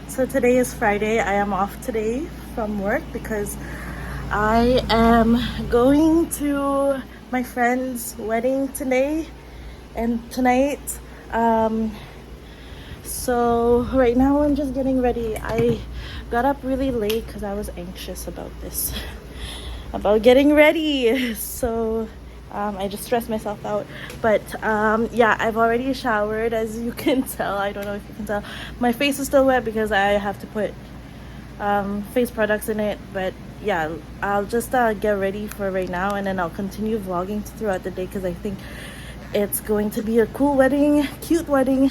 So today is Friday. I am off today from work because I am going to my friend's wedding today and tonight. So right now I'm just getting ready. I got up really late because I was anxious about this, about getting ready. So I just stressed myself out. But yeah, I've already showered, as you can tell. I don't know if you can tell. My face is still wet because I have to put face products in it. But yeah, I'll just get ready for right now, and then I'll continue vlogging throughout the day because I think it's going to be a cool wedding, cute wedding.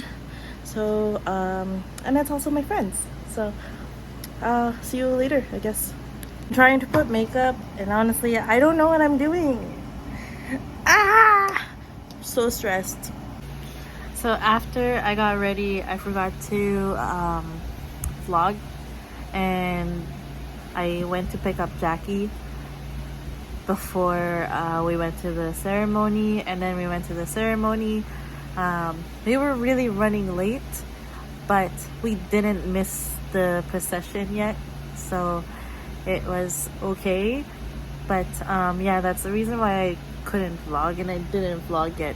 So and that's also my friends. So see you later, I guess. I'm trying to put makeup, and honestly, I don't know what I'm doing. So stressed. So after I got ready, I forgot to vlog, and I went to pick up Jackie before we went to the ceremony. And then we went to the ceremony. We were really running late, but we didn't miss the procession yet, so it was okay. But yeah, that's the reason why I couldn't vlog, and I didn't vlog yet.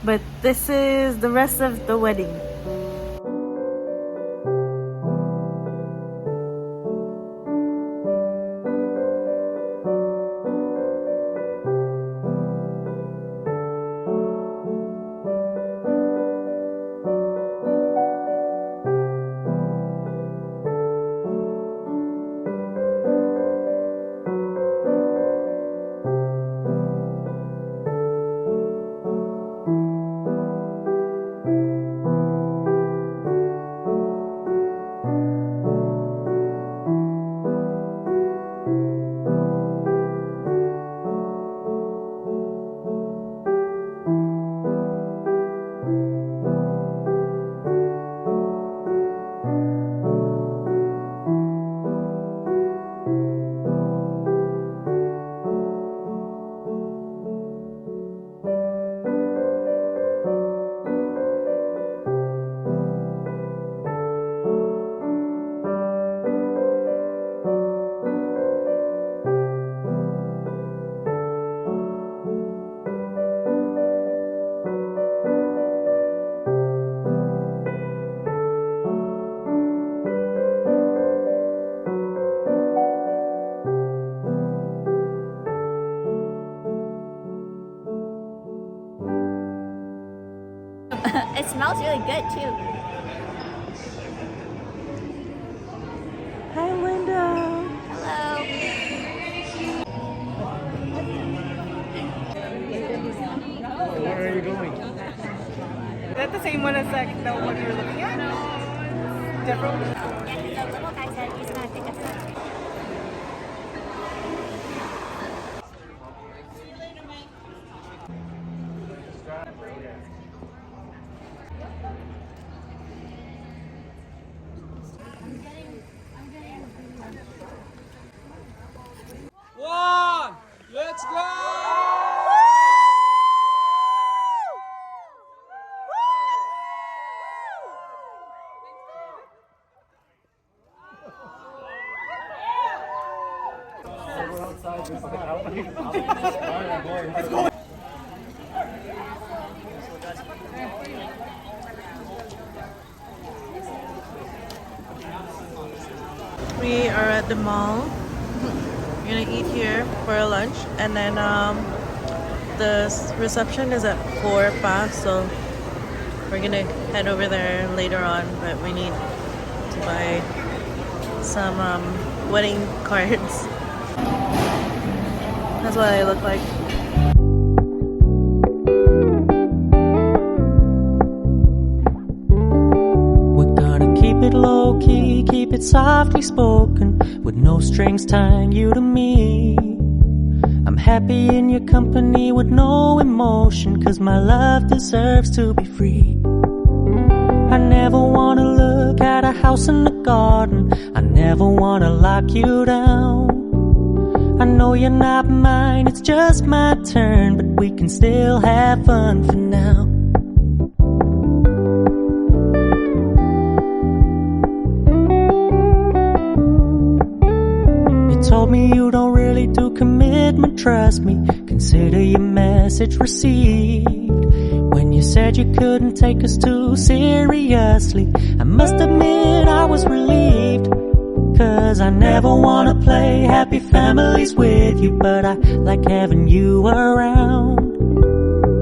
But this is the rest of the wedding. It smells really good too. Hi, Linda. Hello. Where are you going? Is that the same one as like the one you were looking at? No. Different? Yeah, the little guy said he's gonna take us up. One, let's go! We're outside. This is the outline. We are at the mall. We're gonna eat here for a lunch, and then the reception is at 4 past, so we're gonna head over there later on. But we need to buy some wedding cards. That's what I look like. We're gonna keep it low key, keep it softly spoken, with no strings tying you to me. I'm happy in your company with no emotion, 'cause my love deserves to be free. I never wanna look at a house in the garden, I never wanna lock you down. I know you're not mine, it's just my turn, but we can still have fun for now. told me you don't really do commitment, trust me. Consider your message received. When you said you couldn't take us too seriously, I must admit I was relieved. Cause I never wanna play happy families with you, but I like having you around.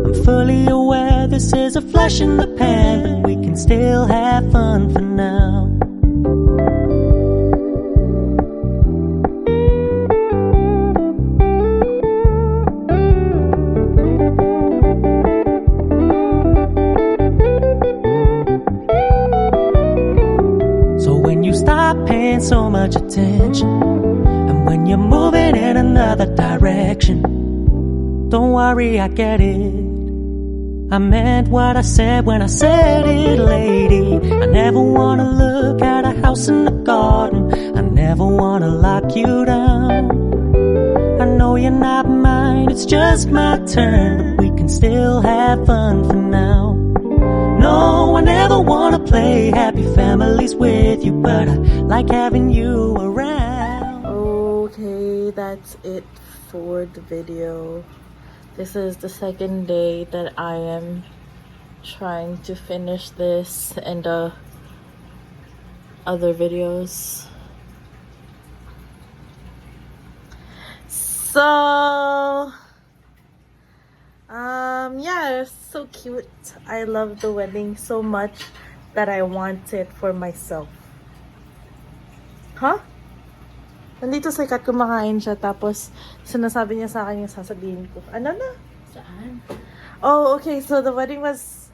I'm fully aware this is a flash in the pan, but we can still have fun for now. Paying so much attention, and when you're moving in another direction, don't worry, I get it. I meant what I said when I said it, lady. I never wanna look at a house in the garden. I never wanna lock you down. I know you're not mine, it's just my turn, but we can still have fun for now. No, I never wanna play happy families with you, but I like having you around. Okay, that's it for the video. This is the second day that I am trying to finish this and other videos. So yeah, it's so cute. I love the wedding so much that I want it for myself. Huh? Nandito si Kat, kumakain siya, tapos sinasabi niya sa akin yung sasabihin ko. Ano na? Saan? Oh, okay. So the wedding was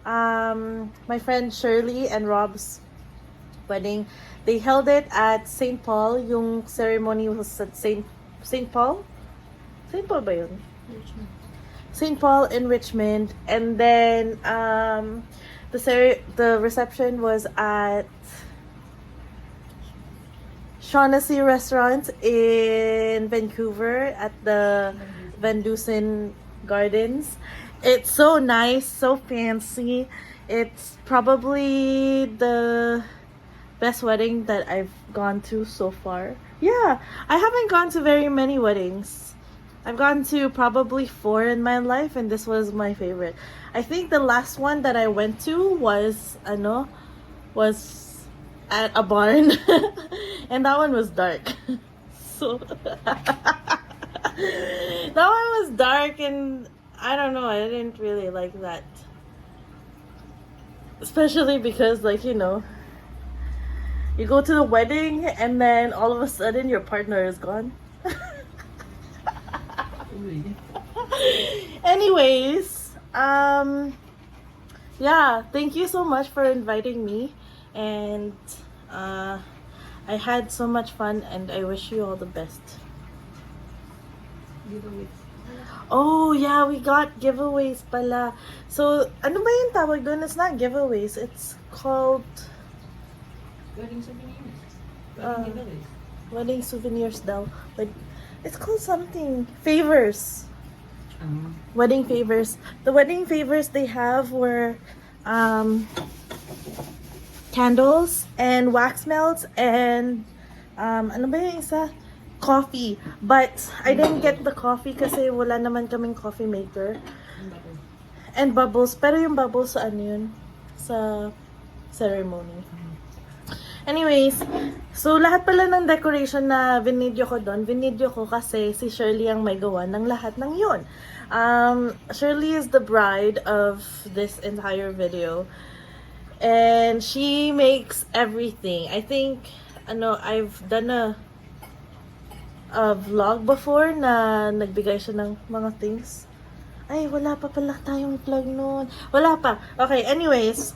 my friend Shirley and Rob's wedding. They held it at St. Paul. Yung ceremony was at St. Paul? St. Paul ba yun? St. Paul in Richmond. And then the reception was at Shaughnessy Restaurant in Vancouver at the Van Dusen Gardens. It's so nice, so fancy. It's probably the best wedding that I've gone to so far. Yeah, I haven't gone to very many weddings. I've gone to probably 4 in my life, and this was my favorite. I think the last one that I went to was at a barn, and that one was dark. So that one was dark, and I don't know, I didn't really like that, especially because, like, you know, you go to the wedding and then all of a sudden your partner is gone. Anyways, yeah, thank you so much for inviting me, and I had so much fun, and I wish you all the best. Giveaways. Oh yeah, we got giveaways pala. So ano ba yung tawag doon? It's not giveaways, it's called Wedding souvenirs. Wedding giveaways. Wedding souvenirs daw. Like, it's called something. Favors. Wedding favors. The wedding favors they have were candles and wax melts and ano ba yung isa? Coffee. But I didn't get the coffee kasi wala naman kaming coffee maker. And bubbles. Pero yung bubbles sa ano yun? Sa ceremony. Anyways, so lahat pala ng decoration na vinidyo ko doon, vinidyo ko kasi si Shirley ang may gawa ng lahat ng yun. Shirley is the bride of this entire video. And she makes everything. I think, I've done a vlog before na nagbigay siya ng mga things. Ay, wala pa pala tayong vlog noon. Wala pa. Okay, anyways.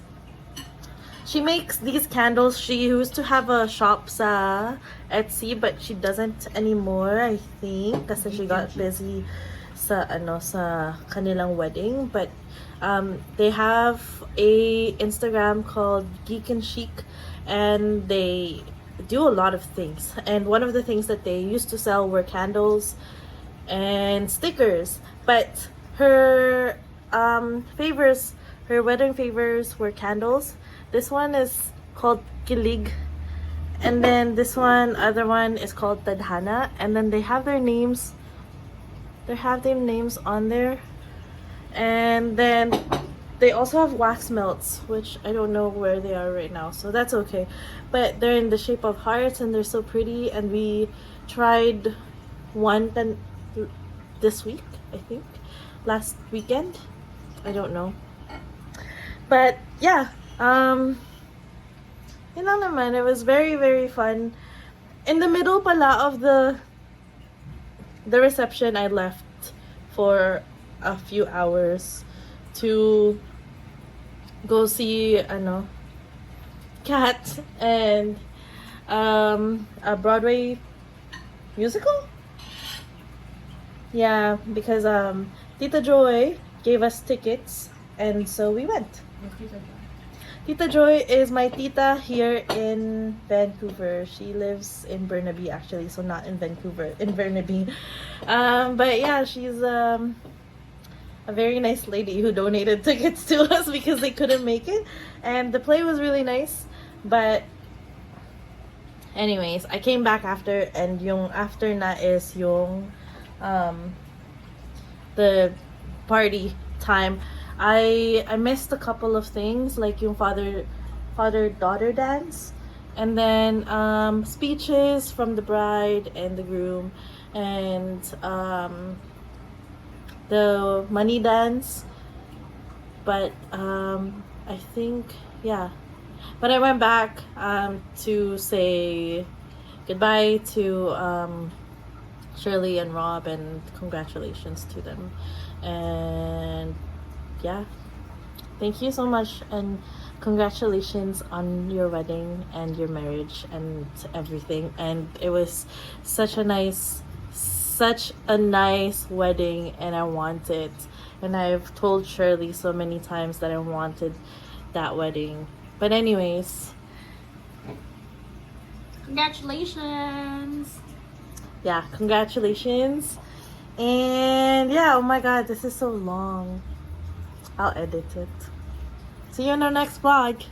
She makes these candles. She used to have a shop sa Etsy, but she doesn't anymore, I think, kasi she got busy sa kanilang wedding. But they have a Instagram called Geek and Chic, and they do a lot of things. And one of the things that they used to sell were candles and stickers. But her favors, her wedding favors were candles. This one is called Kilig, And then this one, other one is called Tadhana, and then they have their names. They have their names on there, and then they also have wax melts, which I don't know where they are right now, so that's okay. But they're in the shape of hearts, and they're so pretty. And we tried one this week, I think, last weekend. I don't know, but yeah. You know naman, it was very, very fun. In the middle pala of the reception, I left for a few hours to go see Cat and a Broadway musical. Yeah, because Tita Joy gave us tickets, and so we went. Tita Joy is my tita here in Vancouver. She lives in Burnaby, actually, so not in Vancouver, in Burnaby. But yeah, she's a very nice lady who donated tickets to us because they couldn't make it, and the play was really nice. But anyways, I came back after, and yung after na is yung the party time. I missed a couple of things, like yung father-daughter dance, and then speeches from the bride and the groom, and the money dance. But I think, yeah. But I went back to say goodbye to Shirley and Rob, and congratulations to them. And yeah, thank you so much, and congratulations on your wedding and your marriage and everything. And it was such a nice wedding, and I want it. And I've told Shirley so many times that I wanted that wedding. But anyways, Congratulations. yeah, congratulations. And yeah, oh my god, this is so long. I'll edit it. See you in our next vlog.